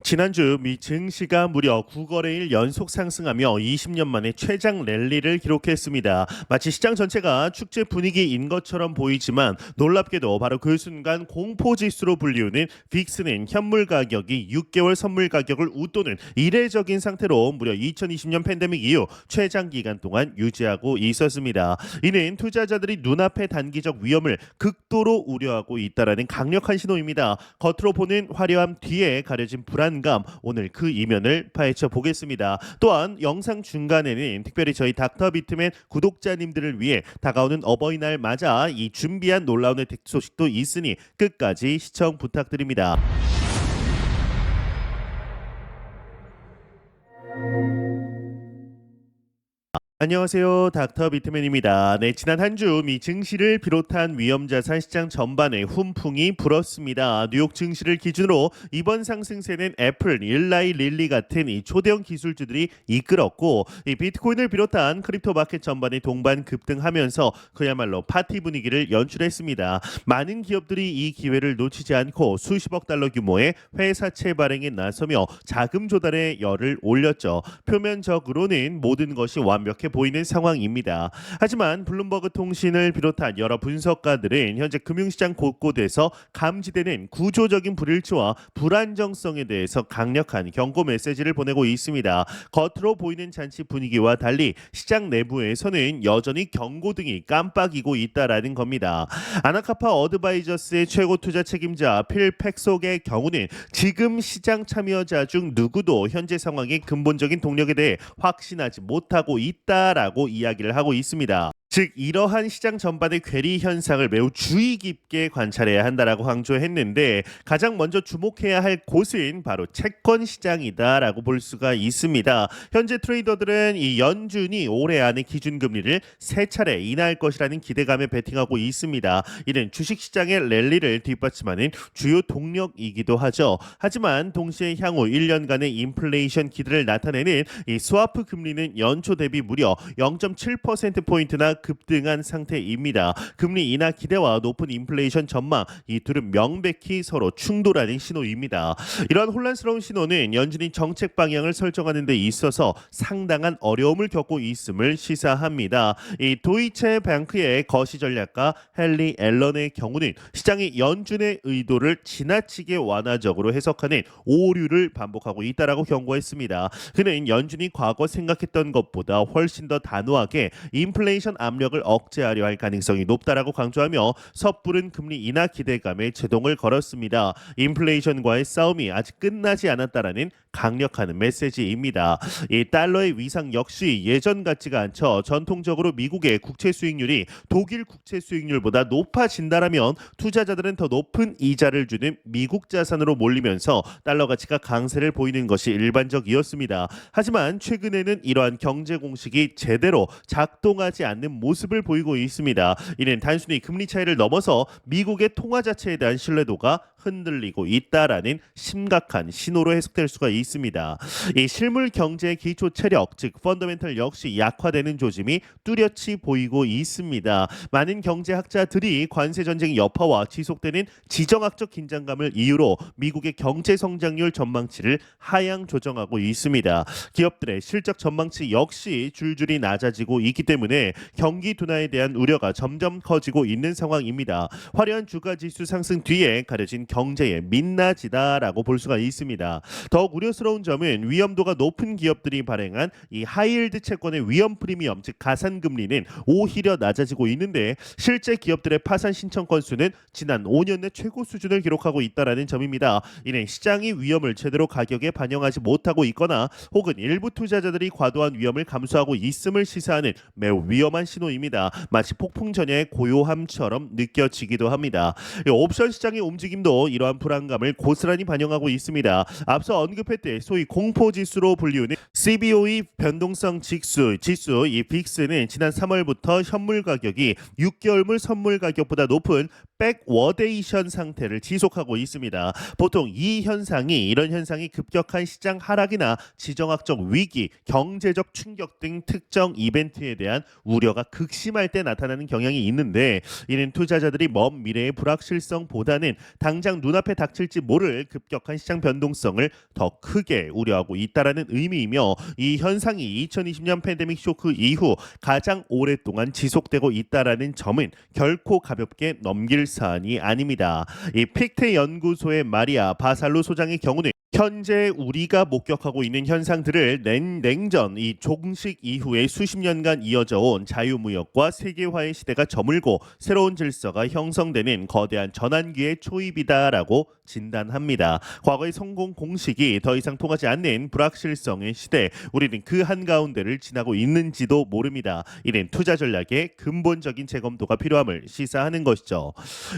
지난주 미 증시가 무려 9거래일 연속 상승하며 20년 만에 최장 랠리를 기록했습니다. 마치 시장 전체가 축제 분위기인 것처럼 보이지만 놀랍게도 바로 그 순간 공포지수로 불리우는 빅스는 현물 가격이 6개월 선물 가격을 웃도는 이례적인 상태로 무려 2020년 팬데믹 이후 최장 기간 동안 유지하고 있었습니다. 이는 투자자들이 눈앞의 단기적 위험을 극도로 우려하고 있다는 강력한 신호입니다. 겉으로 보는 화려함 뒤에 가려진 불안감, 오늘 그 이면을 파헤쳐 보겠습니다. 또한 영상 중간에는 특별히 저희 닥터 비트맨 구독자님들을 위해 다가오는 어버이날 맞아 이 준비한 놀라운 혜택 소식도 있으니 끝까지 시청 부탁드립니다. 안녕하세요. 닥터 비트맨입니다. 네, 지난 한 주 미 증시를 비롯한 위험자산 시장 전반에 훈풍이 불었습니다. 뉴욕 증시를 기준으로 이번 상승세는 애플, 일라이 릴리 같은 이 초대형 기술주들이 이끌었고, 이 비트코인을 비롯한 크립토 마켓 전반이 동반 급등하면서 그야말로 파티 분위기를 연출했습니다. 많은 기업들이 이 기회를 놓치지 않고 수십억 달러 규모의 회사채 발행에 나서며 자금 조달에 열을 올렸죠. 표면적으로는 모든 것이 완벽해 보이는 상황입니다. 하지만 블룸버그 통신을 비롯한 여러 분석가들은 현재 금융시장 곳곳에서 감지되는 구조적인 불일치와 불안정성에 대해서 강력한 경고 메시지를 보내고 있습니다. 겉으로 보이는 잔치 분위기와 달리 시장 내부에서는 여전히 경고등이 깜빡이고 있다라는 겁니다. 아나카파 어드바이저스의 최고 투자 책임자 필 팩속의 경우는 지금 시장 참여자 중 누구도 현재 상황의 근본적인 동력에 대해 확신하지 못하고 있다라고 이야기를 하고 있습니다. 즉 이러한 시장 전반의 괴리 현상을 매우 주의 깊게 관찰해야 한다라고 강조했는데 가장 먼저 주목해야 할 곳은 바로 채권 시장이다라고 볼 수가 있습니다. 현재 트레이더들은 이 연준이 올해 안에 기준금리를 3차례 인하할 것이라는 기대감에 베팅하고 있습니다. 이는 주식시장의 랠리를 뒷받침하는 주요 동력이기도 하죠. 하지만 동시에 향후 1년간의 인플레이션 기대를 나타내는 이 스와프 금리는 연초 대비 무려 0.7%포인트나 급등한 상태입니다. 금리 인하 기대와 높은 인플레이션 전망, 이 둘은 명백히 서로 충돌하는 신호입니다. 이러한 혼란스러운 신호는 연준이 정책 방향을 설정하는 데 있어서 상당한 어려움을 겪고 있음을 시사합니다. 이 도이체 뱅크의 거시 전략가 헨리 앨런의 경우는 시장이 연준의 의도를 지나치게 완화적으로 해석하는 오류를 반복하고 있다라고 경고했습니다. 그는 연준이 과거 생각했던 것보다 훨씬 더 단호하게 인플레이션 압력을 억제하려 할 가능성이 높다라고 강조하며 섣부른 금리 인하 기대감에 제동을 걸었습니다. 인플레이션과의 싸움이 아직 끝나지 않았다라는 강력한 메시지입니다. 이 달러의 위상 역시 예전 같지가 않죠. 전통적으로 미국의 국채 수익률이 독일 국채 수익률보다 높아진다라면 투자자들은 더 높은 이자를 주는 미국 자산으로 몰리면서 달러 가치가 강세를 보이는 것이 일반적이었습니다. 하지만 최근에는 이러한 경제 공식이 제대로 작동하지 않는 모습을 보이고 있습니다. 이는 단순히 금리 차이를 넘어서 미국의 통화 자체에 대한 신뢰도가 흔들리고 있다라는 심각한 신호로 해석될 수가 있습니다. 이 실물 경제의 기초 체력, 즉 펀더멘털 역시 약화되는 조짐이 뚜렷이 보이고 있습니다. 많은 경제학자들이 관세 전쟁 여파와 지속되는 지정학적 긴장감을 이유로 미국의 경제 성장률 전망치를 하향 조정하고 있습니다. 기업들의 실적 전망치 역시 줄줄이 낮아지고 있기 때문에 경기 둔화에 대한 우려가 점점 커지고 있는 상황입니다. 화려한 주가 지수 상승 뒤에 가려진 경제의 민낯이다라고 볼 수가 있습니다. 더욱 우려스러운 점은 위험도가 높은 기업들이 발행한 이 하이힐드 채권의 위험 프리미엄, 즉 가산금리는 오히려 낮아지고 있는데 실제 기업들의 파산 신청 건수는 지난 5년 내 최고 수준을 기록하고 있다라는 점입니다. 이는 시장이 위험을 제대로 가격에 반영하지 못하고 있거나 혹은 일부 투자자들이 과도한 위험을 감수하고 있음을 시사하는 매우 위험한 신호입니다. 마치 폭풍 전야의 고요함처럼 느껴지기도 합니다. 옵션 시장의 움직임도 이러한 불안감을 고스란히 반영하고 있습니다. 앞서 언급했듯 소위 공포지수로 불리우는 CBOE 변동성 지수 이 빅스는 지난 3월부터 현물 가격이 6개월물 선물 가격보다 높은 백워데이션 상태를 지속하고 있습니다. 보통 이런 현상이 급격한 시장 하락이나 지정학적 위기, 경제적 충격 등 특정 이벤트에 대한 우려가 극심할 때 나타나는 경향이 있는데 이는 투자자들이 먼 미래의 불확실성보다는 당장 당장 눈앞에 닥칠지 모를 급격한 시장 변동성을 더 크게 우려하고 있다라는 의미이며 이 현상이 2020년 팬데믹 쇼크 이후 가장 오랫동안 지속되고 있다라는 점은 결코 가볍게 넘길 사안이 아닙니다. 이 픽테 연구소의 마리아 바살로 소장의 경우는 현재 우리가 목격하고 있는 현상들을 냉전 이 종식 이후에 수십 년간 이어져 온 자유무역과 세계화의 시대가 저물고 새로운 질서가 형성되는 거대한 전환기의 초입이다라고 진단합니다. 과거의 성공 공식이 더 이상 통하지 않는 불확실성의 시대, 우리는 그 한가운데를 지나고 있는지도 모릅니다. 이는 투자 전략의 근본적인 재검토가 필요함을 시사하는 것이죠.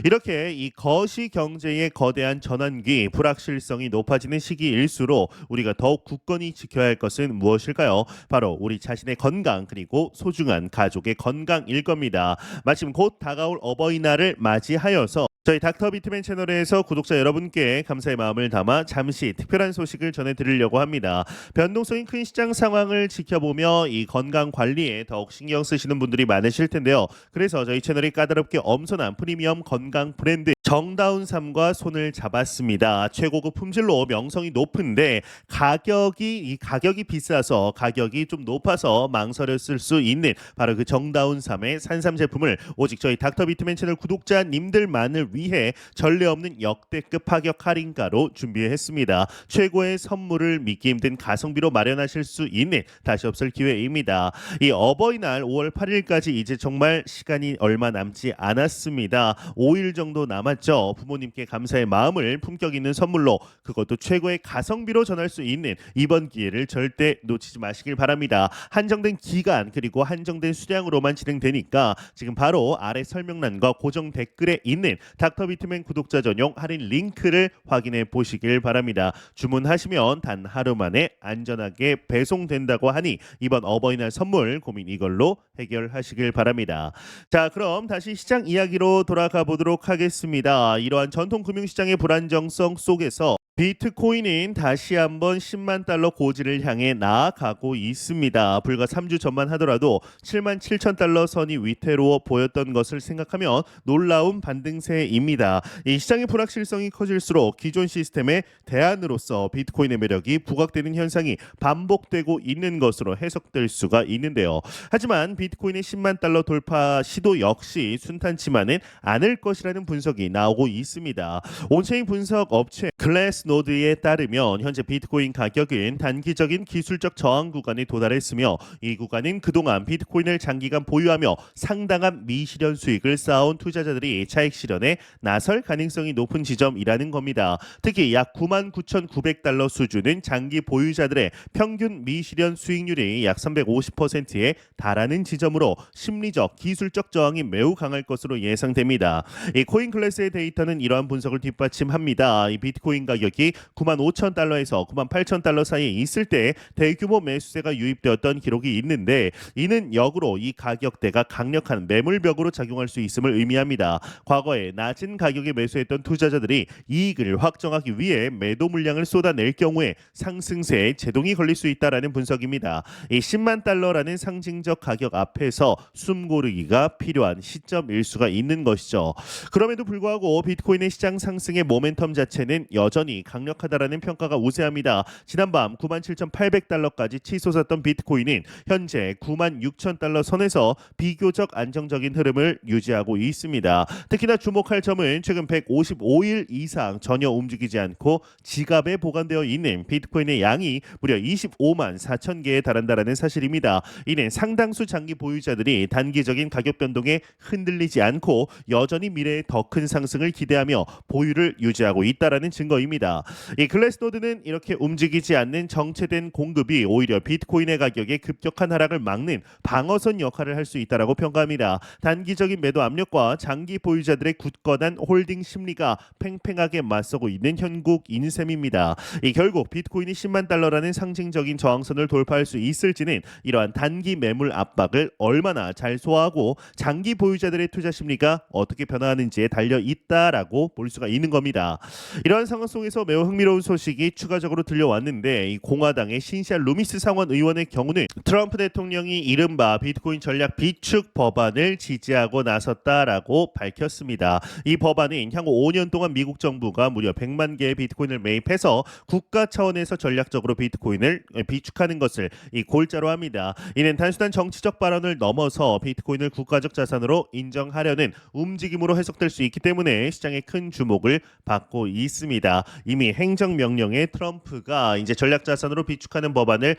이렇게 이 거시 경제의 거대한 전환기, 불확실성이 높아지는 시기일수록 우리가 더욱 굳건히 지켜야 할 것은 무엇일까요? 바로 우리 자신의 건강 그리고 소중한 가족의 건강일 겁니다. 마침 곧 다가올 어버이날을 맞이하여서 저희 닥터 비트맨 채널에서 구독자 여러분께 감사의 마음을 담아 잠시 특별한 소식을 전해드리려고 합니다. 변동성이 큰 시장 상황을 지켜보며 이 건강 관리에 더욱 신경 쓰시는 분들이 많으실 텐데요. 그래서 저희 채널이 까다롭게 엄선한 프리미엄 건강 브랜드 정다운삼과 손을 잡았습니다. 최고급 품질로 명성이 높은데 가격이 비싸서 가격이 좀 높아서 망설였을 수 있는 바로 그 정다운삼의 산삼 제품을 오직 저희 닥터 비트맨 채널 구독자님들만을 위해 전례 없는 역대급 파격 할인가로 준비했습니다. 최고의 선물을 믿기 힘든 가성비로 마련하실 수 있는 다시 없을 기회입니다. 이 어버이날 5월 8일까지 이제 정말 시간이 얼마 남지 않았습니다. 5일 정도 남았죠. 부모님께 감사의 마음을 품격 있는 선물로 그것도 최고의 가성비로 전할 수 있는 이번 기회를 절대 놓치지 마시길 바랍니다. 한정된 기간 그리고 한정된 수량으로만 진행되니까 지금 바로 아래 설명란과 고정 댓글에 있는 닥터 비트맨 구독자 전용 할인 링크를 확인해 보시길 바랍니다. 주문하시면 단 하루 만에 안전하게 배송된다고 하니 이번 어버이날 선물 고민 이걸로 해결하시길 바랍니다. 자, 그럼 다시 시장 이야기로 돌아가 보도록 하겠습니다. 이러한 전통 금융시장의 불안정성 속에서 비트코인은 다시 한번 10만 달러 고지를 향해 나아가고 있습니다. 불과 3주 전만 하더라도 7만 7천 달러 선이 위태로워 보였던 것을 생각하면 놀라운 반등세입니다. 이 시장의 불확실성이 커질수록 기존 시스템의 대안으로서 비트코인의 매력이 부각되는 현상이 반복되고 있는 것으로 해석될 수가 있는데요. 하지만 비트코인의 10만 달러 돌파 시도 역시 순탄치만은 않을 것이라는 분석이 나오고 있습니다. 온체인 분석 업체 글래스노드에 따르면 현재 비트코인 가격은 단기적인 기술적 저항 구간에 도달했으며 이 구간은 그동안 비트코인을 장기간 보유하며 상당한 미실현 수익을 쌓아온 투자자들이 차익 실현에 나설 가능성이 높은 지점이라는 겁니다. 특히 약 99,900달러 수준은 장기 보유자들의 평균 미실현 수익률이 약 350%에 달하는 지점으로 심리적 기술적 저항이 매우 강할 것으로 예상됩니다. 이 코인클래스의 데이터는 이러한 분석을 뒷받침합니다. 이 비트코인 가격이 95,000달러에서 98,000달러 사이에 있을 때 대규모 매수세가 유입되었던 기록이 있는데 이는 역으로 이 가격대가 강력한 매물벽으로 작용할 수 있음을 의미합니다. 과거에 낮은 가격에 매수했던 투자자들이 이익을 확정하기 위해 매도 물량을 쏟아낼 경우에 상승세에 제동이 걸릴 수 있다라는 분석입니다. 이 10만 달러라는 상징적 가격 앞에서 숨 고르기가 필요한 시점일 수가 있는 것이죠. 그럼에도 불구하고 비트코인의 시장 상승의 모멘텀 자체는 여전히 강력하다라는 평가가 우세합니다. 지난밤 97,800달러까지 치솟았던 비트코인은 현재 96,000달러 선에서 비교적 안정적인 흐름을 유지하고 있습니다. 특히나 주목할 점은 최근 155일 이상 전혀 움직이지 않고 지갑에 보관되어 있는 비트코인의 양이 무려 25만 4천 개에 달한다라는 사실입니다. 이는 상당수 장기 보유자들이 단기적인 가격 변동에 흔들리지 않고 여전히 미래에 더 큰 상승을 기대하며 보유를 유지하고 있다라는 증거입니다. 이 글래스노드는 이렇게 움직이지 않는 정체된 공급이 오히려 비트코인의 가격의 급격한 하락을 막는 방어선 역할을 할 수 있다라고 평가합니다. 단기적인 매도 압력과 장기 보유자들의 굳건한 홀딩 심리가 팽팽하게 맞서고 있는 현국인 셈입니다. 이 결국 비트코인이 10만 달러라는 상징적인 저항선을 돌파할 수 있을지는 이러한 단기 매물 압박을 얼마나 잘 소화하고 장기 보유자들의 투자 심리가 어떻게 변화하는지에 달려 있다라고 볼 수가 있는 겁니다. 이러한 상황 속에서 하면서 매우 흥미로운 소식이 추가적으로 들려왔는데 이 공화당의 신시아 루미스 상원 의원의 경우는 트럼프 대통령이 이른바 비트코인 전략 비축 법안을 지지하고 나섰다라고 밝혔습니다. 이 법안은 향후 5년 동안 미국 정부가 무려 100만 개의 비트코인을 매입해서 국가 차원에서 전략적으로 비트코인을 비축하는 것을 이 골자로 합니다. 이는 단순한 정치적 발언을 넘어서 비트코인을 국가적 자산으로 인정하려는 움직임으로 해석될 수 있기 때문에 시장의 큰 주목을 받고 있습니다. 이미 행정명령에 트럼프가 이제 전략 자산으로 비축하는 법안을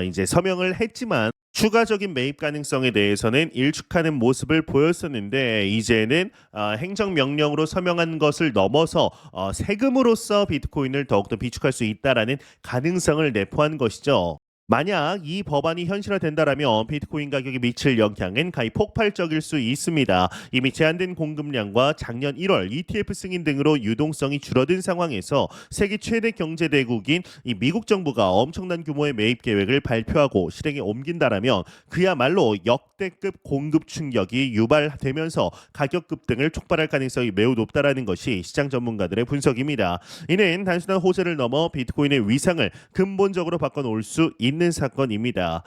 이제 서명을 했지만 추가적인 매입 가능성에 대해서는 일축하는 모습을 보였었는데 이제는 행정명령으로 서명한 것을 넘어서 세금으로서 비트코인을 더욱더 비축할 수 있다라는 가능성을 내포한 것이죠. 만약 이 법안이 현실화된다라면 비트코인 가격에 미칠 영향은 가히 폭발적일 수 있습니다. 이미 제한된 공급량과 작년 1월 ETF 승인 등으로 유동성이 줄어든 상황에서 세계 최대 경제 대국인 이 미국 정부가 엄청난 규모의 매입 계획을 발표하고 실행에 옮긴다라면 그야말로 역대급 공급 충격이 유발되면서 가격 급등을 촉발할 가능성이 매우 높다라는 것이 시장 전문가들의 분석입니다. 이는 단순한 호재를 넘어 비트코인의 위상을 근본적으로 바꿔놓을 수 있는 사건입니다.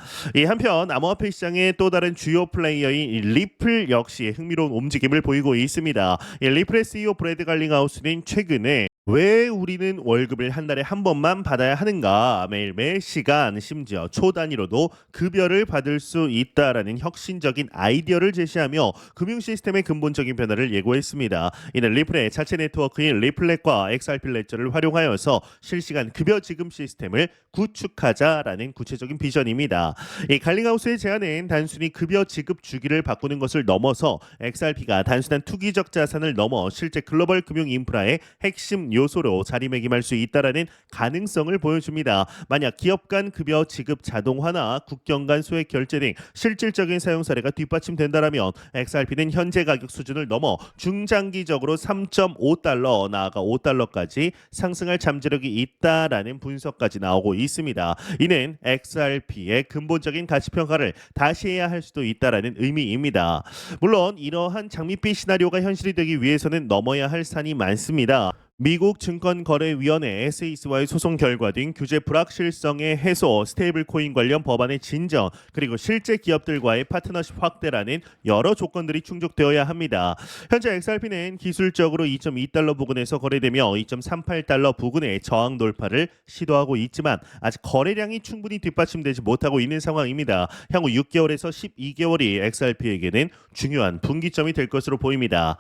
한편 암호화폐 시장의 또 다른 주요 플레이어인 리플 역시 흥미로운 움직임을 보이고 있습니다. 리플의 CEO 브래드 갈링하우스는 최근에 왜 우리는 월급을 한 달에 한 번만 받아야 하는가? 매일 매 시간 심지어 초 단위로도 급여를 받을 수 있다라는 혁신적인 아이디어를 제시하며 금융 시스템의 근본적인 변화를 예고했습니다. 이는 리플의 자체 네트워크인 리플렛과 XRP 레저를 활용하여서 실시간 급여 지급 시스템을 구축하자라는 구체적인 비전입니다. 이 갈링하우스의 제안은 단순히 급여 지급 주기를 바꾸는 것을 넘어서 XRP가 단순한 투기적 자산을 넘어 실제 글로벌 금융 인프라의 핵심 요소로 자리매김할 수 있다라는 가능성을 보여줍니다. 만약 기업 간 급여 지급 자동화나 국경 간 소액 결제 등 실질적인 사용 사례가 뒷받침된다라면 XRP는 현재 가격 수준을 넘어 중장기적으로 3.5달러 나아가 5달러까지 상승할 잠재력이 있다라는 분석까지 나오고 있습니다. 이는 XRP의 근본적인 가치 평가를 다시 해야 할 수도 있다라는 의미입니다. 물론 이러한 장밋빛 시나리오가 현실이 되기 위해서는 넘어야 할 산이 많습니다. 미국 증권거래위원회 SEC와의 소송 결과 등 규제 불확실성의 해소, 스테이블 코인 관련 법안의 진전, 그리고 실제 기업들과의 파트너십 확대라는 여러 조건들이 충족되어야 합니다. 현재 XRP는 기술적으로 2.2달러 부근에서 거래되며 2.38달러 부근의 저항 돌파를 시도하고 있지만 아직 거래량이 충분히 뒷받침되지 못하고 있는 상황입니다. 향후 6개월에서 12개월이 XRP에게는 중요한 분기점이 될 것으로 보입니다.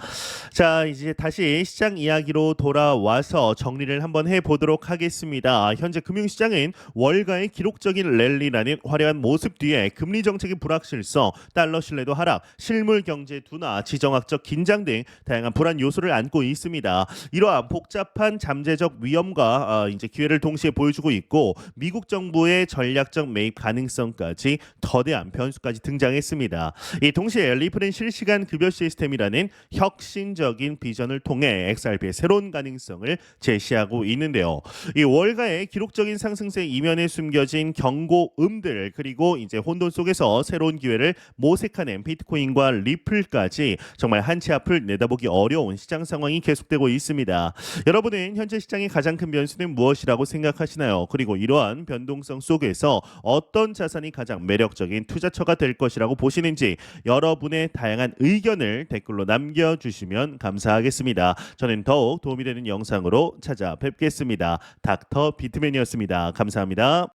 자, 이제 다시 시장 이야기로 돌아와서 정리를 한번 해보도록 하겠습니다. 현재 금융시장은 월가의 기록적인 랠리라는 화려한 모습 뒤에 금리 정책의 불확실성, 달러 신뢰도 하락, 실물 경제 둔화, 지정학적 긴장 등 다양한 불안 요소를 안고 있습니다. 이러한 복잡한 잠재적 위험과 이제 기회를 동시에 보여주고 있고 미국 정부의 전략적 매입 가능성까지 더대한 변수까지 등장했습니다. 이 동시에 리플은 실시간 급여 시스템이라는 혁신적인 비전을 통해 XRP의 새로운 가능성을 제시하고 있는데요. 이 월가의 기록적인 상승세 이면에 숨겨진 경고음들 그리고 이제 혼돈 속에서 새로운 기회를 모색하는 비트코인과 리플까지 정말 한 치 앞을 내다보기 어려운 시장 상황이 계속되고 있습니다. 여러분은 현재 시장의 가장 큰 변수는 무엇이라고 생각하시나요? 그리고 이러한 변동성 속에서 어떤 자산이 가장 매력적인 투자처가 될 것이라고 보시는지 여러분의 다양한 의견을 댓글로 남겨주시면 감사하겠습니다. 저는 더욱 도움이 되는 영상으로 찾아뵙겠습니다. 닥터 비트맨이었습니다. 감사합니다.